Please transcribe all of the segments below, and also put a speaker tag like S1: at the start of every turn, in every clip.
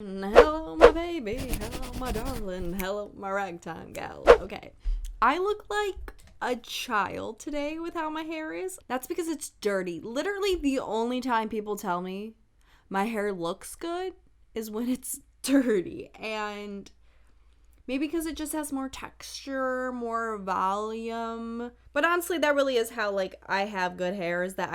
S1: Hello, my baby. Hello, my darling. Hello, my ragtime gal. Okay. I look like a child today with how my hair is. That's because it's dirty. Literally, the only time people tell me my hair looks good is when it's dirty. And maybe because it just has more texture, more volume. But honestly, that really is how, I have good hair, is that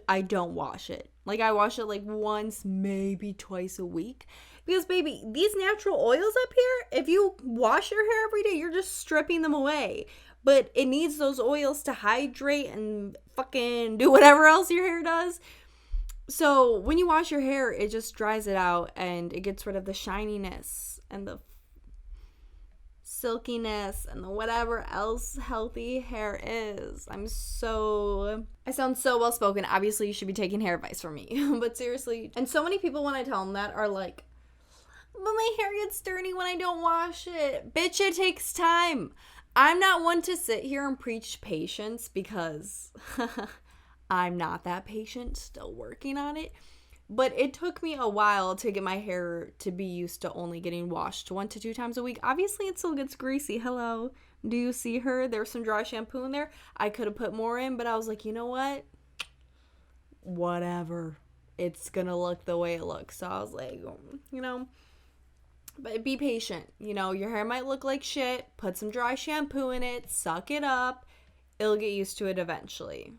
S1: I don't wash it. I wash it, once, maybe twice a week. Because, baby, these natural oils up here, if you wash your hair every day, you're just stripping them away. But it needs those oils to hydrate and fucking do whatever else your hair does. So when you wash your hair, it just dries it out and it gets rid of the shininess and the silkiness and the whatever else healthy hair is. I sound so well spoken. Obviously, you should be taking hair advice from me. But seriously, and so many people when I tell them that are like, but my hair gets dirty when I don't wash it. Bitch, it takes time. I'm not one to sit here and preach patience because I'm not that patient, still working on it. But it took me a while to get my hair to be used to only getting washed 1 to 2 times a week. Obviously, it still gets greasy. Hello. Do you see her? There's some dry shampoo in there. I could have put more in, but I was like, you know what? Whatever. It's going to look the way it looks. So I was like, but be patient. Your hair might look like shit. Put some dry shampoo in it. Suck it up. It'll get used to it eventually.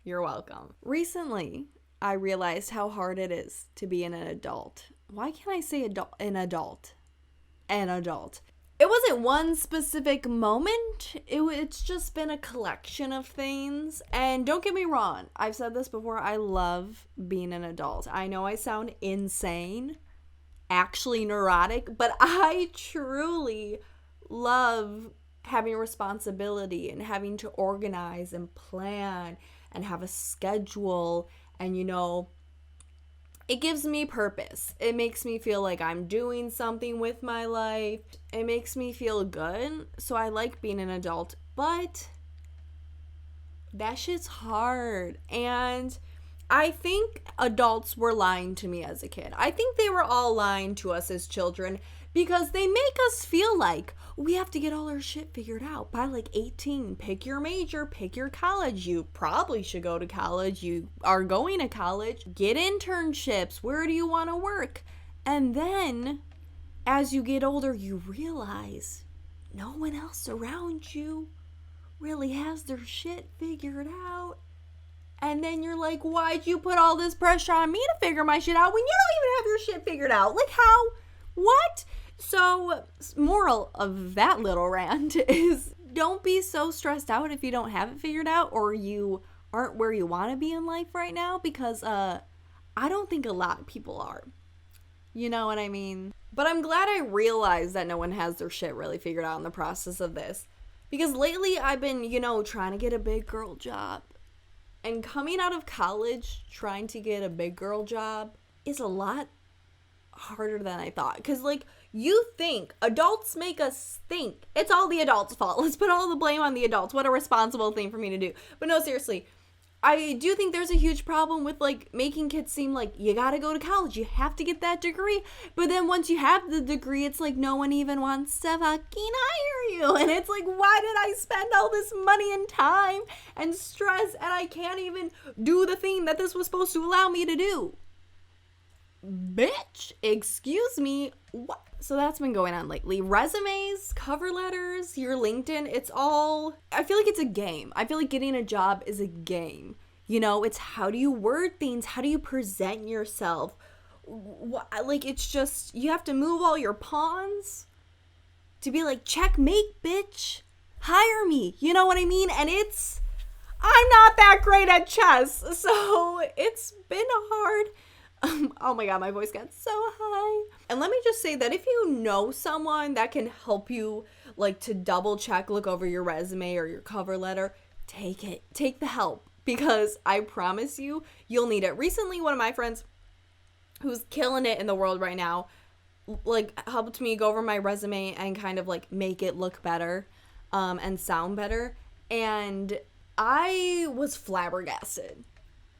S1: You're welcome. Recently, I realized how hard it is to be an adult. Why can't I say an adult? An adult. It wasn't one specific moment. It's just been a collection of things. And don't get me wrong. I've said this before. I love being an adult. I know I sound insane, actually neurotic, but I truly love having responsibility and having to organize and plan and have a schedule. And it gives me purpose. It makes me feel like I'm doing something with my life. It makes me feel good. So I like being an adult, but that shit's hard. And I think adults were lying to me as a kid. I think they were all lying to us as children because they make us feel like we have to get all our shit figured out by 18. Pick your major, pick your college. You probably should go to college. You are going to college. Get internships. Where do you want to work? And then as you get older, you realize no one else around you really has their shit figured out. And then you're like, why'd you put all this pressure on me to figure my shit out when you don't even have your shit figured out? How? What? So, moral of that little rant is don't be so stressed out if you don't have it figured out or you aren't where you want to be in life right now, because I don't think a lot of people are. You know what I mean? But I'm glad I realized that no one has their shit really figured out in the process of this. Because lately I've been, trying to get a big girl job. And coming out of college, trying to get a big girl job is a lot harder than I thought. Because, you think, adults make us think it's all the adults' fault. Let's put all the blame on the adults. What a responsible thing for me to do. But no, seriously, I do think there's a huge problem with, making kids seem like you gotta go to college. You have to get that degree. But then once you have the degree, it's like no one even wants to fucking hire you. And it's like, why did I spend all this money and time and stress and I can't even do the thing that this was supposed to allow me to do? Bitch, excuse me. What? So that's been going on lately. Resumes, cover letters, your LinkedIn, it's all, I feel like it's a game. I feel like getting a job is a game. It's how do you word things? How do you present yourself? It's just, you have to move all your pawns to be like, checkmate, bitch. Hire me. You know what I mean? And I'm not that great at chess. So it's been hard. Oh my god, my voice got so high. And let me just say that if you know someone that can help you, to double check, look over your resume or your cover letter, take it. Take the help, because I promise you, you'll need it. Recently, one of my friends who's killing it in the world right now, helped me go over my resume and kind of, make it look better, and sound better. And I was flabbergasted.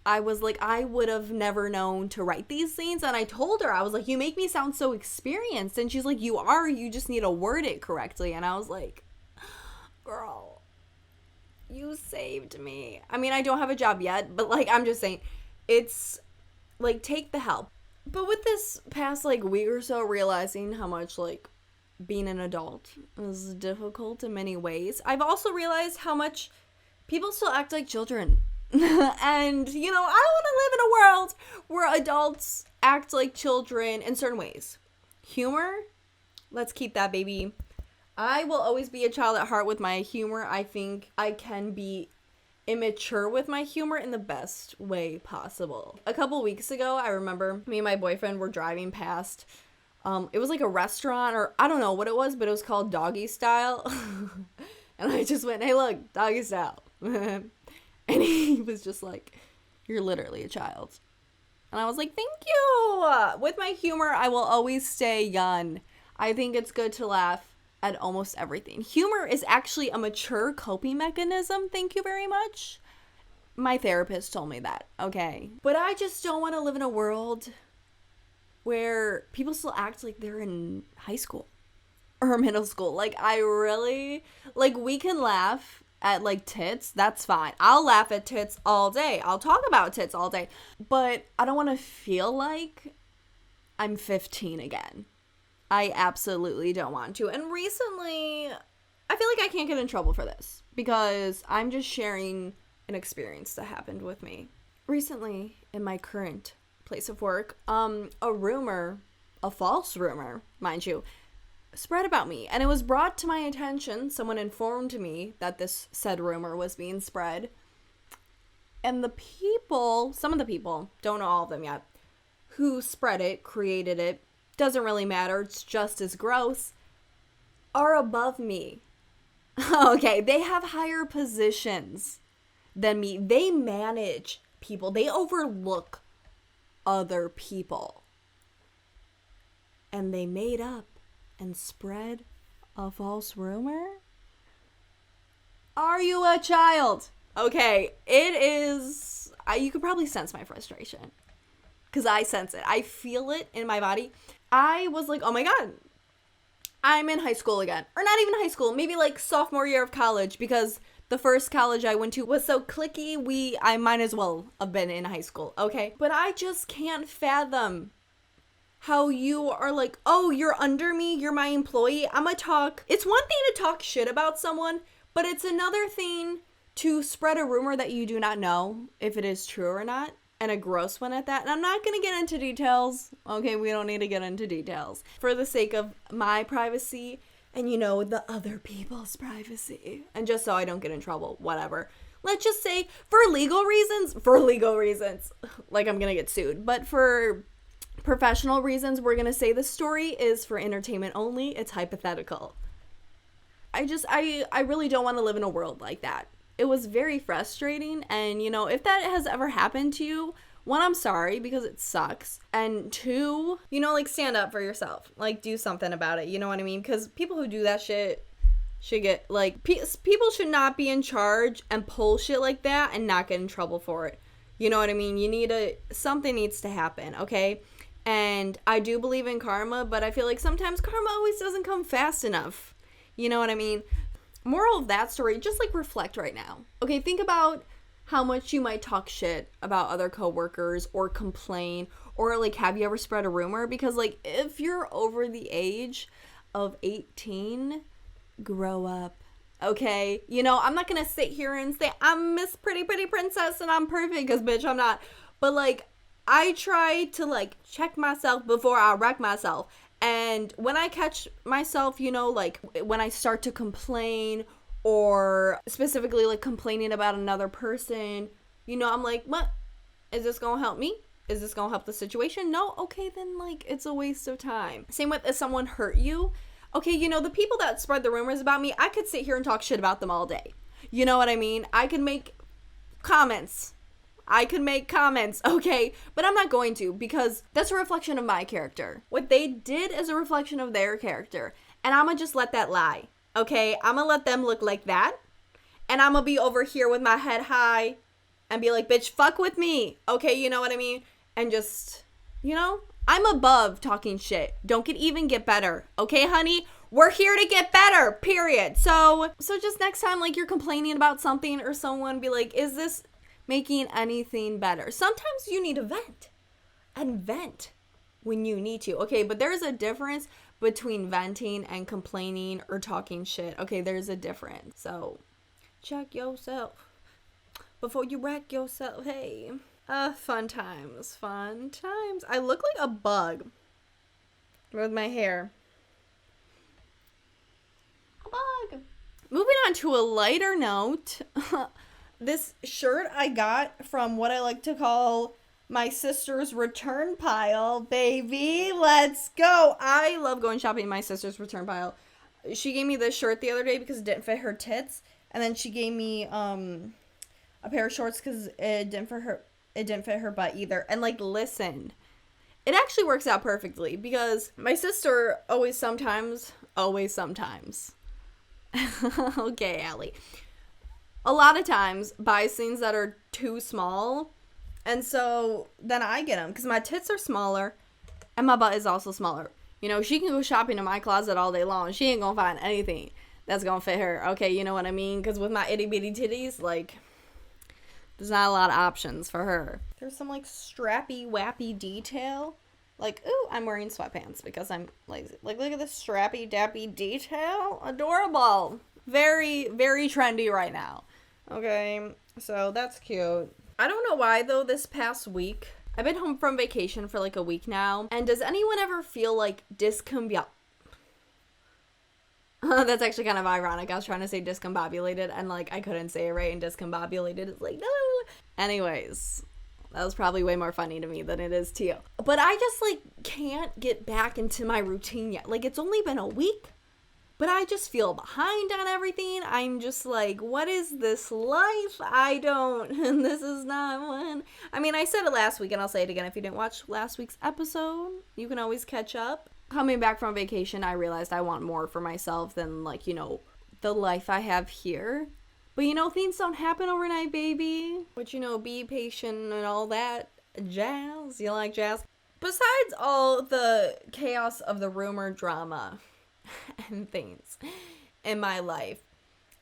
S1: I was like, I would have never known to write these things. And I told her, I was like, you make me sound so experienced. And she's like, you are, you just need to word it correctly. And I was like, girl, you saved me. I mean, I don't have a job yet, but like, I'm just saying, it's like, take the help. But with this past like week or so, realizing how much like being an adult is difficult in many ways, I've also realized how much people still act like children. And, you know, I want to live in a world where adults act like children in certain ways. Humor, let's keep that, baby. I will always be a child at heart with my humor. I think I can be immature with my humor in the best way possible. A couple weeks ago, I remember me and my boyfriend were driving past, it was like a restaurant, or I don't know what it was, but it was called Doggy Style. And I just went, hey, look, Doggy Style. And he was just like, you're literally a child. And I was like, thank you. With my humor, I will always stay young. I think it's good to laugh at almost everything. Humor is actually a mature coping mechanism. Thank you very much. My therapist told me that, okay? But I just don't want to live in a world where people still act like they're in high school or middle school. Like, I really, like, we can laugh at like tits, that's fine. I'll laugh at tits all day. I'll talk about tits all day. But I don't want to feel like I'm 15 again. I absolutely don't want to. And recently, I feel like I can't get in trouble for this because I'm just sharing an experience that happened with me. Recently, in my current place of work, a rumor, a false rumor, mind you, spread about me, and it was brought to my attention. Someone informed me that this said rumor was being spread, and the people, some of the people, don't know all of them yet, who spread it, created it, doesn't really matter, it's just as gross, are above me. Okay, they have higher positions than me. They manage people. They overlook other people, and they made up and spread a false rumor? Are you a child? Okay, it is, you could probably sense my frustration, because I sense it. I feel it in my body. I was like, oh my god, I'm in high school again. Or not even high school, maybe like sophomore year of college, because the first college I went to was so cliquey, I might as well have been in high school, okay? But I just can't fathom how you are like, oh, you're under me, you're my employee, I'ma talk. It's one thing to talk shit about someone, but it's another thing to spread a rumor that you do not know if it is true or not, and a gross one at that. And I'm not gonna get into details, okay? We don't need to get into details for the sake of my privacy and, you know, the other people's privacy, and just so I don't get in trouble, whatever. Let's just say for legal reasons, like I'm gonna get sued, but for professional reasons, we're gonna say the story is for entertainment only. It's hypothetical. I really don't want to live in a world like that. It was very frustrating, and, you know, if that has ever happened to you, one, I'm sorry, because it sucks, and two, you know, like, stand up for yourself. Like, do something about it, you know what I mean? Because people who do that shit should get, like, people should not be in charge and pull shit like that and not get in trouble for it. You know what I mean? Something needs to happen, okay? And I do believe in karma, but I feel like sometimes karma always doesn't come fast enough. You know what I mean? Moral of that story, just like reflect right now. Okay, think about how much you might talk shit about other coworkers or complain, or like, have you ever spread a rumor? Because like, if you're over the age of 18, grow up. Okay, you know, I'm not gonna sit here and say I'm Miss Pretty Princess and I'm perfect, because bitch, I'm not. But like, I try to like check myself before I wreck myself. And when I catch myself, you know, like when I start to complain, or specifically like complaining about another person, you know, I'm like, what? Is this gonna help me? Is this gonna help the situation? No? Okay, then like, it's a waste of time. Same with if someone hurt you. Okay, you know, the people that spread the rumors about me, I could sit here and talk shit about them all day. You know what I mean? I could make comments, okay? But I'm not going to, because that's a reflection of my character. What they did is a reflection of their character. And I'm gonna just let that lie, okay? I'm gonna let them look like that. And I'm gonna be over here with my head high, and be like, bitch, fuck with me. Okay, you know what I mean? And just, I'm above talking shit. Don't get better. Okay, honey? We're here to get better, period. So just next time, like, you're complaining about something or someone, be like, is this making anything better? Sometimes you need to vent. And vent when you need to. Okay, but there's a difference between venting and complaining or talking shit. Okay, there's a difference. So check yourself before you wreck yourself. Hey. Fun times. I look like a bug with my hair. A bug. Moving on to a lighter note. This shirt I got from what I like to call my sister's return pile. Baby, let's go. I love going shopping in my sister's return pile. She gave me this shirt the other day because it didn't fit her tits. And then she gave me a pair of shorts because it didn't fit her butt either. And like, listen, it actually works out perfectly because my sister always sometimes okay, Allie, a lot of times buys things that are too small, and so then I get them because my tits are smaller and my butt is also smaller. She can go shopping in my closet all day long. She ain't gonna find anything that's gonna fit her. Okay, you know what I mean? Because with my itty bitty titties, like, there's not a lot of options for her. There's some like strappy wappy detail. Like, ooh, I'm wearing sweatpants because I'm lazy. Like, look at this strappy dappy detail. Adorable. Very, very trendy right now. Okay, so that's cute. I don't know why though, this past week, I've been home from vacation for like a week now. And does anyone ever feel like discombobulated? That's actually kind of ironic. I was trying to say discombobulated and like I couldn't say it right, and discombobulated is like, no. Anyways, that was probably way more funny to me than it is to you. But I just like can't get back into my routine yet. Like, it's only been a week, but I just feel behind on everything. I'm just like, what is this life? This is not one. I mean, I said it last week and I'll say it again. If you didn't watch last week's episode, you can always catch up. Coming back from vacation, I realized I want more for myself than like, the life I have here. But things don't happen overnight, baby. But be patient and all that jazz. You like jazz? Besides all the chaos of the rumor drama and things in my life,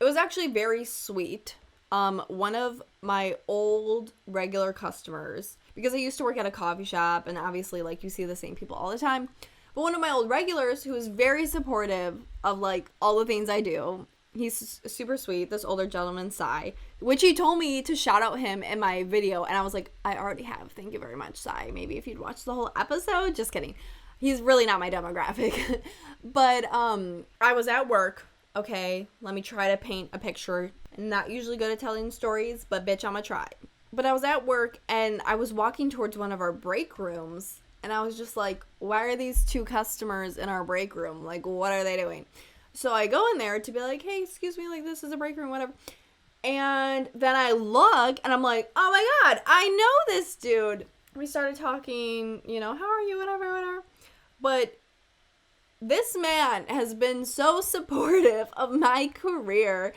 S1: it was actually very sweet. One of my old regular customers, because I used to work at a coffee shop and obviously like you see the same people all the time, but one of my old regulars who was very supportive of like all the things I do, he's super sweet, this older gentleman, Sai, which he told me to shout out him in my video, and I was like, I already have, thank you very much, Sai. Maybe if you'd watch the whole episode. Just kidding. He's really not my demographic. But I was at work. Okay, let me try to paint a picture. I'm not usually good at telling stories, but bitch, I'ma try. But I was at work and I was walking towards one of our break rooms, and I was just like, why are these two customers in our break room? Like, what are they doing? So I go in there to be like, hey, excuse me, like, this is a break room, whatever. And then I look and I'm like, oh my God, I know this dude. We started talking, how are you, whatever. But this man has been so supportive of my career,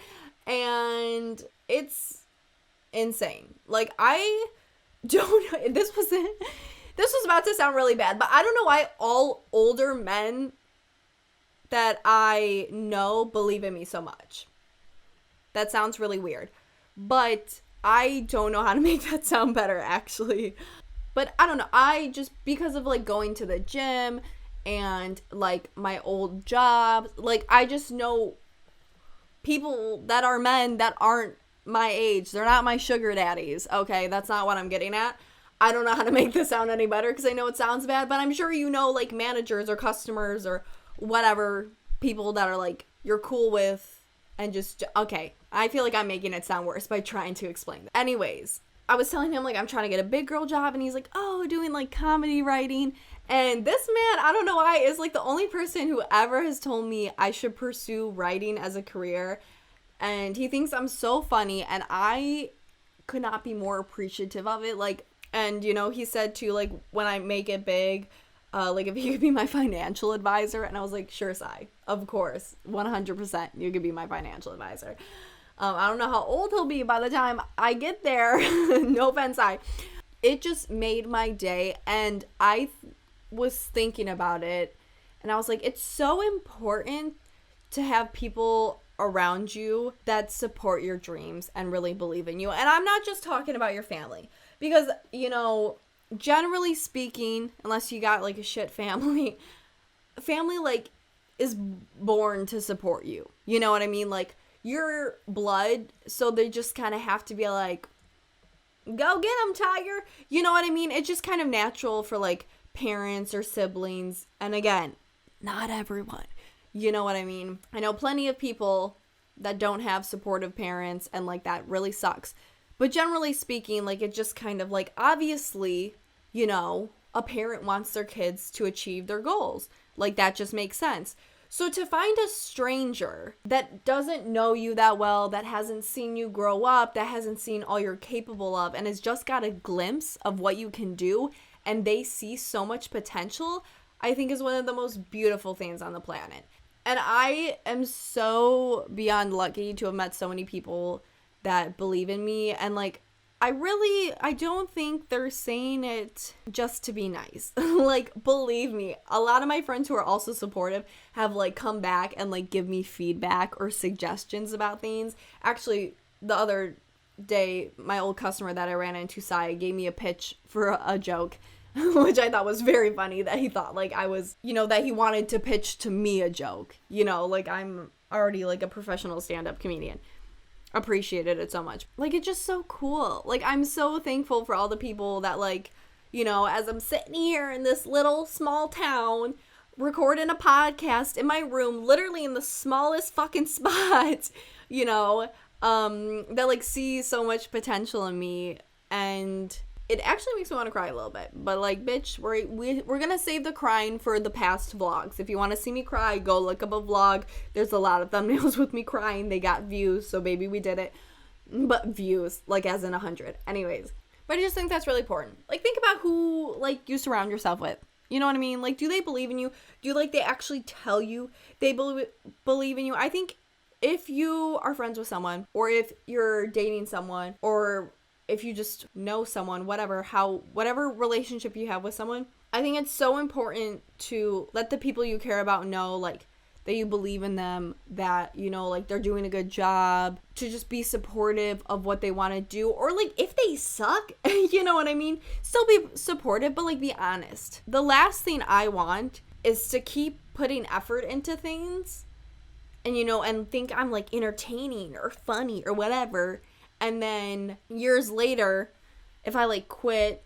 S1: and it's insane. Like, I don't know. This was about to sound really bad, but I don't know why all older men that I know believe in me so much. That sounds really weird, but I don't know how to make that sound better, actually. But I don't know. I just, because of like going to the gym and like my old job, like I just know people that are men that aren't my age. They're not my sugar daddies. Okay, that's not what I'm getting at. I don't know how to make this sound any better because I know it sounds bad, but I'm sure like managers or customers or whatever, people that are like you're cool with, and just, okay, I feel like I'm making it sound worse by trying to explain that. Anyways, I was telling him like I'm trying to get a big girl job, and he's like, oh, doing like comedy writing. And this man, I don't know why, is like the only person who ever has told me I should pursue writing as a career. And he thinks I'm so funny, and I could not be more appreciative of it. Like, and he said too, like, when I make it big, like if he could be my financial advisor. And I was like, sure, Sai, of course, 100% you could be my financial advisor. I don't know how old he'll be by the time I get there. No offense, it just made my day. And I was thinking about it, and I was like, it's so important to have people around you that support your dreams and really believe in you. And I'm not just talking about your family, because, you know, generally speaking, unless you got like a shit family like is born to support you. You know what I mean? Like, your blood, so they just kind of have to be like, go get him, tiger. You know what I mean? It's just kind of natural for like parents or siblings. And again, not everyone. You know what I mean? I know plenty of people that don't have supportive parents, and like that really sucks. But generally speaking, like, it just kind of like, obviously, you know, a parent wants their kids to achieve their goals. Like, that just makes sense. So to find a stranger that doesn't know you that well, that hasn't seen you grow up, that hasn't seen all you're capable of, and has just got a glimpse of what you can do, and they see so much potential, I think is one of the most beautiful things on the planet. And I am so beyond lucky to have met so many people that believe in me. And like, I don't think they're saying it just to be nice. Like, believe me, a lot of my friends who are also supportive have like come back and like give me feedback or suggestions about things. Actually, the other day, my old customer that I ran into, Sai, gave me a pitch for a joke, which I thought was very funny, that he thought like I was, you know, that he wanted to pitch to me a joke, you know, like I'm already like a professional stand-up comedian. Appreciated it so much. Like, it's just so cool. Like, I'm so thankful for all the people that, like, you know, as I'm sitting here in this little small town recording a podcast in my room, literally in the smallest fucking spot, you know, that like see so much potential in me. And it actually makes me want to cry a little bit. But like, bitch, we're gonna save the crying for the past vlogs. If you want to see me cry, go look up a vlog. There's a lot of thumbnails with me crying. They got views, so baby, we did it. But views, like as in 100. Anyways, but I just think that's really important. Like, think about who like you surround yourself with. You know what I mean? Like, do they believe in you? Do like they actually tell you they believe in you? I think if you are friends with someone, or if you're dating someone, or if you just know someone, whatever relationship you have with someone, I think it's so important to let the people you care about know, like, that you believe in them, that, you know, like, they're doing a good job, to just be supportive of what they want to do, or like, if they suck, you know what I mean? Still be supportive, but like, be honest. The last thing I want is to keep putting effort into things, and, you know, and think I'm like entertaining or funny or whatever. And then years later, if I like quit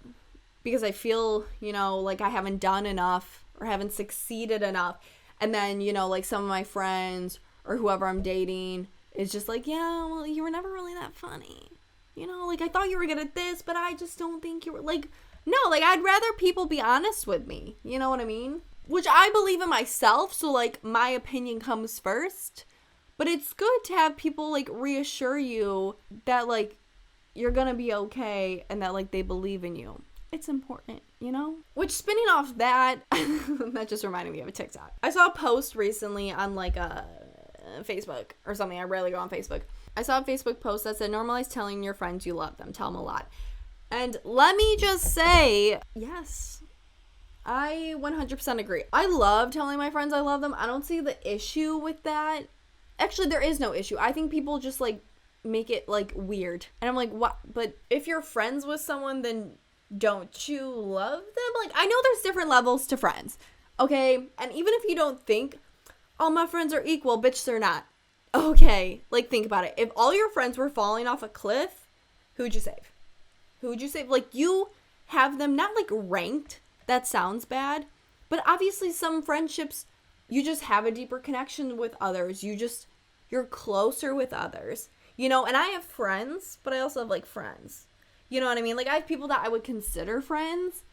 S1: because I feel, you know, like I haven't done enough or haven't succeeded enough, and then, you know, like some of my friends or whoever I'm dating is just like, yeah, well, you were never really that funny. You know, like, I thought you were good at this, but I just don't think you were. Like, no, like, I'd rather people be honest with me. You know what I mean? Which I believe in myself, so like my opinion comes first. But it's good to have people, like, reassure you that, like, you're gonna be okay and that, like, they believe in you. It's important, you know? Which, spinning off that, that just reminded me of a TikTok. I saw a post recently on, like, Facebook or something. I rarely go on Facebook. I saw a Facebook post that said, normalize telling your friends you love them. Tell them a lot. And let me just say, yes, I 100% agree. I love telling my friends I love them. I don't see the issue with that. Actually, there is no issue. I think people just, like, make it, like, weird. And I'm like, what? But if you're friends with someone, then don't you love them? Like, I know there's different levels to friends, okay? And even if you don't think, all my friends are equal, bitch, they're not. Okay, like, think about it. If all your friends were falling off a cliff, who'd you save? Who would you save? Like, you have them not, like, ranked. That sounds bad. But obviously some friendships, you just have a deeper connection with others. You're closer with others, you know, and I have friends, but I also have like friends, you know what I mean? Like, I have people that I would consider friends,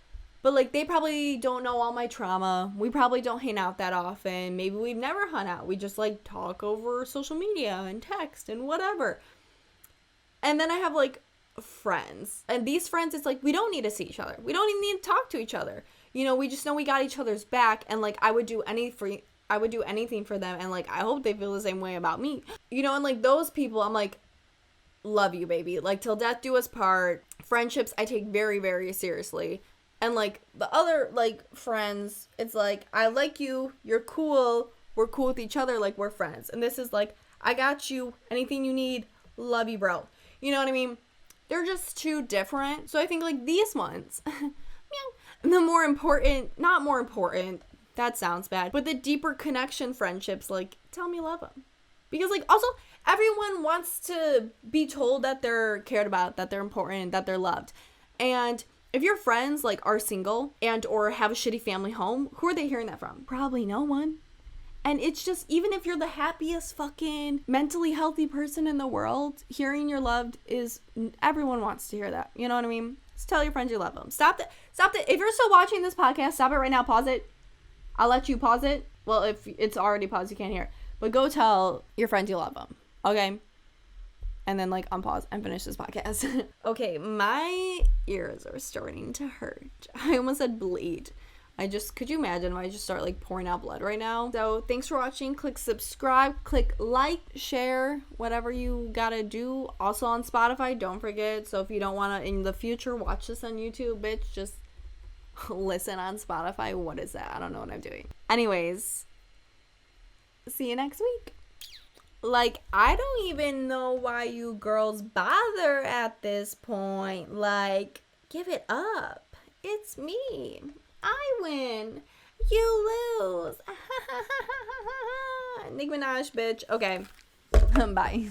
S1: but like, they probably don't know all my trauma. We probably don't hang out that often. Maybe we've never hung out. We just like talk over social media and text and whatever. And then I have like friends, and these friends, it's like, we don't need to see each other. We don't even need to talk to each other. You know, we just know we got each other's back, and like, I would do anything for them, and like, I hope they feel the same way about me. You know, and like, those people, I'm like, love you, baby. Like, till death do us part. Friendships, I take very, very seriously. And, like, the other, like, friends, it's like, I like you, you're cool, we're cool with each other, like, we're friends. And this is like, I got you, anything you need, love you, bro. You know what I mean? They're just too different. So I think, like, these ones, the more important, not more important, that sounds bad, but the deeper connection friendships, like, tell me you love them. Because, like, also, everyone wants to be told that they're cared about, that they're important, that they're loved. And if your friends, like, are single and or have a shitty family home, who are they hearing that from? Probably no one. And it's just, even if you're the happiest fucking mentally healthy person in the world, hearing you're loved is, everyone wants to hear that. You know what I mean? Just tell your friends you love them. Stop it. If you're still watching this podcast, stop it right now. Pause it. I'll let you pause it. Well, if it's already paused, you can't hear it. But go tell your friends you love them. Okay? And then, like, unpause and finish this podcast. Okay, my ears are starting to hurt. I almost said bleed. Could you imagine if I just start, like, pouring out blood right now? So, thanks for watching. Click subscribe. Click like, share, whatever you gotta do. Also on Spotify, don't forget. So, if you don't want to, in the future, watch this on YouTube, bitch, just listen on Spotify. What is that? I don't know what I'm doing. Anyways, see you next week. Like, I don't even know why you girls bother at this point. Like, give it up. It's me. I win. You lose. Nicki Minaj, bitch. Okay. Bye.